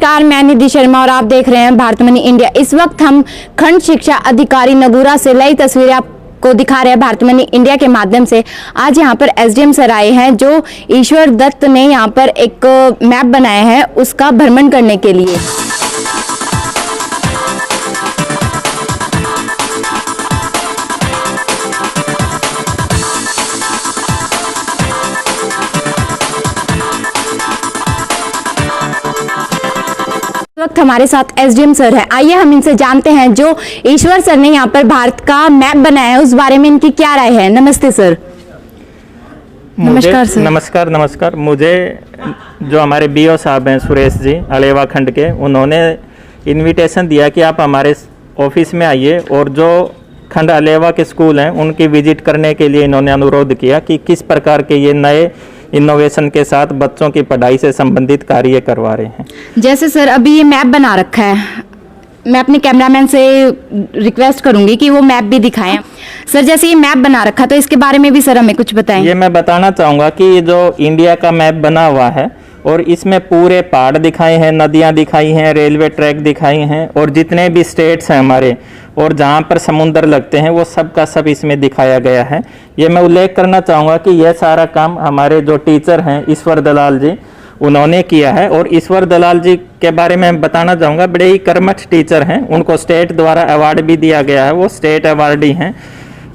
नमस्कार, मैं निधि शर्मा और आप देख रहे हैं भारत मनी इंडिया। इस वक्त हम खंड शिक्षा अधिकारी नगूरा से नई तस्वीरें आपको दिखा रहे हैं भारत मनी इंडिया के माध्यम से। आज यहाँ पर एसडीएम सर आए हैं जो ईश्वर दत्त ने यहाँ पर एक मैप बनाया है उसका भ्रमण करने के लिए। वक्त हमारे साथ एसडीएम सर हैं। आइए हम इनसे जानते हैं जो ईश्वर सर ने यहाँ पर भारत का मैप बनाया है उस बारे में इनकी क्या राय है। नमस्ते सर। नमस्कार सर। नमस्कार। मुझे जो हमारे बीओ साहब हैं सुरेश जी अलेवा खंड के, उन्होंने इनविटेशन दिया कि आप हमारे ऑफिस में आइए और जो खंड अलेवा के स्कूल हैं उनकी विजिट करने के लिए इन्होंने अनुरोध किया कि किस प्रकार के ये नए इनोवेशन के साथ बच्चों की पढ़ाई से संबंधित कार्य करवा रहे हैं। जैसे सर अभी ये मैप बना रखा है, मैं अपने कैमरामैन से रिक्वेस्ट करूंगी कि वो मैप भी दिखाएं। सर जैसे ये मैप बना रखा तो इसके बारे में भी सर हमें कुछ बताएं। ये मैं बताना चाहूँगा कि ये जो इंडिया का मैप बना हुआ है और इसमें पूरे पहाड़ दिखाए हैं, नदियाँ दिखाई हैं, रेलवे ट्रैक दिखाई हैं और जितने भी स्टेट्स हैं हमारे और जहाँ पर समुद्र लगते हैं वो सब का सब इसमें दिखाया गया है। ये मैं उल्लेख करना चाहूँगा कि यह सारा काम हमारे जो टीचर हैं ईश्वर दलाल जी उन्होंने किया है। और ईश्वर दलाल जी के बारे में बताना चाहूँगा, बड़े ही कर्मठ टीचर हैं, उनको स्टेट द्वारा अवार्ड भी दिया गया है, वो स्टेट अवार्डी हैं।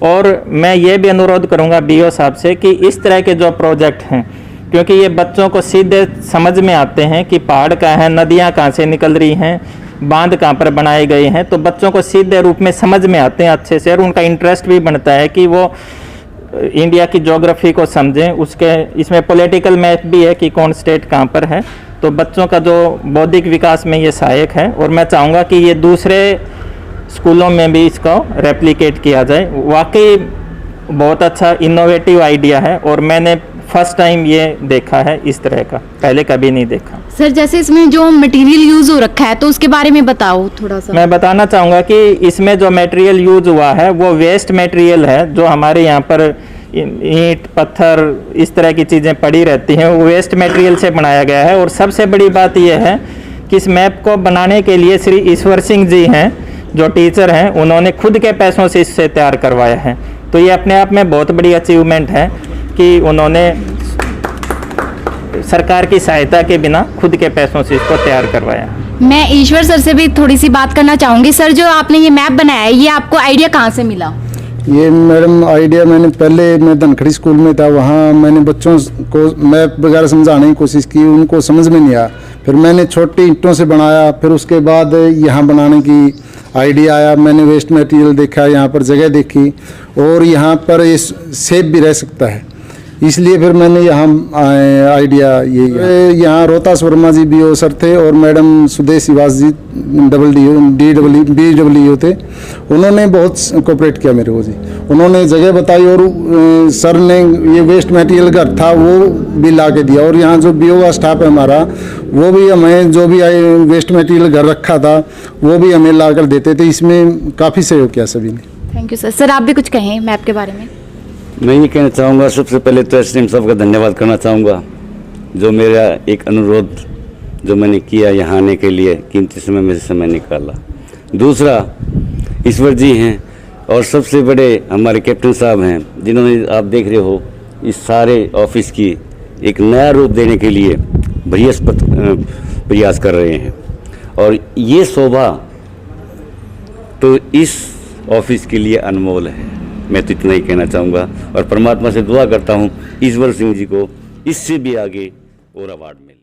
और मैं ये भी अनुरोध करूँगा बीओ साहब से कि इस तरह के जो प्रोजेक्ट हैं, क्योंकि ये बच्चों को सीधे समझ में आते हैं कि पहाड़ कहाँ है, नदियाँ कहाँ से निकल रही हैं, बांध कहाँ पर बनाए गए हैं, तो बच्चों को सीधे रूप में समझ में आते हैं अच्छे से और उनका इंटरेस्ट भी बनता है कि वो इंडिया की ज्योग्राफी को समझें। उसके इसमें पॉलिटिकल मैप भी है कि कौन स्टेट कहाँ पर है, तो बच्चों का जो बौद्धिक विकास में ये सहायक है। और मैं चाहूँगा कि ये दूसरे स्कूलों में भी इसको रेप्लिकेट किया जाए। वाकई बहुत अच्छा इनोवेटिव आइडिया है और मैंने फर्स्ट टाइम ये देखा है इस तरह का, पहले कभी नहीं देखा। सर जैसे इसमें जो मटेरियल यूज हो रखा है तो उसके बारे में बताओ थोड़ा सा। मैं बताना चाहूँगा कि इसमें जो मटेरियल यूज हुआ है वो वेस्ट मटेरियल है, जो हमारे यहाँ पर ईंट पत्थर इस तरह की चीज़ें पड़ी रहती हैं, वो वेस्ट मटेरियल से बनाया गया है। और सबसे बड़ी बात यह है कि इस मैप को बनाने के लिए श्री ईश्वर सिंह जी हैं जो टीचर हैं, उन्होंने खुद के पैसों से इससे तैयार करवाया है। तो ये अपने आप में बहुत बड़ी अचीवमेंट है कि उन्होंने सरकार की सहायता के बिना खुद के पैसों से इसको तैयार करवाया। मैं ईश्वर सर से भी थोड़ी सी बात करना चाहूँगी। सर जो आपने ये मैप बनाया है ये आपको आइडिया कहाँ से मिला? ये मैडम आइडिया मैं धनखड़ी स्कूल में था, वहाँ मैंने बच्चों को मैप वगैरह समझाने की कोशिश की, उनको समझ में नहीं आया। फिर मैंने छोटी ईंटों से बनाया, फिर उसके बाद यहाँ बनाने की आइडिया आया। मैंने वेस्ट मटेरियल देखा, यहाँ पर जगह देखी और यहाँ पर ये सेफ भी रह सकता है, इसलिए फिर मैंने यहाँ आइडिया ये यहाँ रोहतास वर्मा जी बीओ सर थे और मैडम सुदेश शिवास जी BW थे। उन्होंने बहुत कोऑपरेट किया मेरे को जी, उन्होंने जगह बताई और सर ने ये वेस्ट मटेरियल घर था वो भी ला के दिया। और यहाँ जो बीओ का स्टाफ है हमारा वो भी हमें जो भी वेस्ट मटेरियल घर रखा था वो भी हमें ला कर देते थे। इसमें काफ़ी सहयोग किया सभी ने। Thank you sir. सर आप भी कुछ कहें मैप के बारे में? मैं ये कहना चाहूँगा, सबसे पहले तो एसडीएम साहब का धन्यवाद करना चाहूँगा जो मेरा एक अनुरोध जो मैंने किया यहाँ आने के लिए कीमती समय में से समय निकाला। दूसरा ईश्वर जी हैं और सबसे बड़े हमारे कैप्टन साहब हैं जिन्होंने आप देख रहे हो इस सारे ऑफिस की एक नया रूप देने के लिए भैयस प्रयास कर रहे हैं। और ये शोभा तो इस ऑफिस के लिए अनमोल है। मैं तो इतना ही कहना चाहूँगा और परमात्मा से दुआ करता हूँ ईश्वर सिंह जी को इससे भी आगे और अवार्ड मिले।